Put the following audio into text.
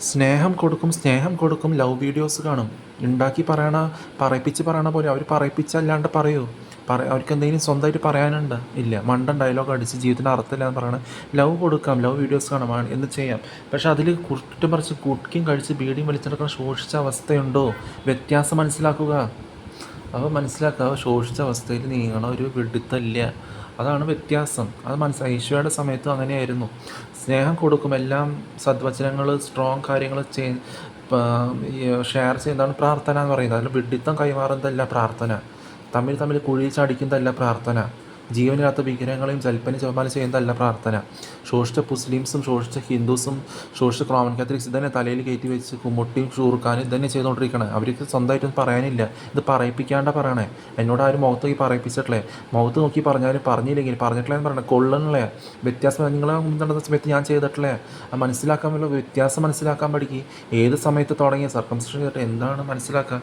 സ്നേഹം കൊടുക്കും, love videos കാണും. പറയിപ്പിച്ച് പറയണ പോലെ അവർ പറയിപ്പിച്ചല്ലാണ്ട് പറയൂ. അവർക്ക് എന്തെങ്കിലും സ്വന്തമായിട്ട് പറയാനുണ്ട്? ഇല്ല. മണ്ടൻ ഡയലോഗ് അടിച്ച് ജീവിതത്തിന് അർത്ഥമില്ല എന്ന് പറയണ. ലവ് കൊടുക്കാം, ലവ് വീഡിയോസ് കാണാം, എന്ത് ചെയ്യാം. പക്ഷെ അതിൽ കുറ്റം പറിച്ച് കുട്ടിയും കഴിച്ച് ബീഡിയും വലിച്ചെടുക്കുന്ന ശോഷിച്ച അവസ്ഥയുണ്ടോ? വ്യത്യാസം മനസ്സിലാക്കുക. മനസ്സിലാക്കുക, ശോഷിച്ച അവസ്ഥയിൽ നീങ്ങണ ഒരു വിഡിത്തമില്ല. അതാണ് വ്യത്യാസം. അത് മനസ്സിലായി. ഈശോയുടെ സമയത്തും അങ്ങനെയായിരുന്നു. സ്നേഹം കൊടുക്കും, എല്ലാം സദ്വചനങ്ങൾ, സ്ട്രോങ് കാര്യങ്ങൾ ഷെയർ ചെയ്യുന്നതാണ് പ്രാർത്ഥന എന്ന് പറയുന്നത്. അതിൽ വിഡിത്തം കൈമാറുന്നതല്ല പ്രാർത്ഥന. തമ്മിൽ തമ്മിൽ കുഴിയിൽ ചടിക്കുന്നതല്ല പ്രാർത്ഥന. ജീവനില്ലാത്ത വിഗ്രഹങ്ങളെയും ജൽപ്പന ജപമാല ചെയ്യുന്നതല്ല പ്രാർത്ഥന. ശോഷിച്ച മുസ്ലിംസും ശോഷിച്ച ഹിന്ദുസും ശോഷിച്ച റോമൻ കാത്തലിക്സ് ഇതന്നെ തലയിൽ കയറ്റി വെച്ച് കുമ്മുട്ടിയും ഷൂർക്കാനും ഇതന്നെ ചെയ്തുകൊണ്ടിരിക്കണേ. അവർക്ക് സ്വന്തമായിട്ടൊന്നും പറയാനില്ല. ഇത് പറയിപ്പിക്കാണ്ട പറയണേ. എന്നോട് ആരും മുഖത്ത് നോക്കി പറയിപ്പിച്ചിട്ടില്ലേ? മുഖത്ത് നോക്കി പറഞ്ഞാലും പറഞ്ഞില്ലെങ്കിൽ പറഞ്ഞിട്ടില്ല എന്ന് പറയണേ. കൊള്ളണല്ലേ? വ്യത്യാസം നിങ്ങളെ മുൻപ് സമയത്ത് ഞാൻ ചെയ്തിട്ടില്ലേ? അത് മനസ്സിലാക്കാൻ വ്യത്യാസം മനസ്സിലാക്കാൻ പഠിക്കുക. ഏത് സമയത്ത് തുടങ്ങിയ സർക്കംസിഷൻ ചെയ്തിട്ട് എന്താണ് മനസ്സിലാക്കുക?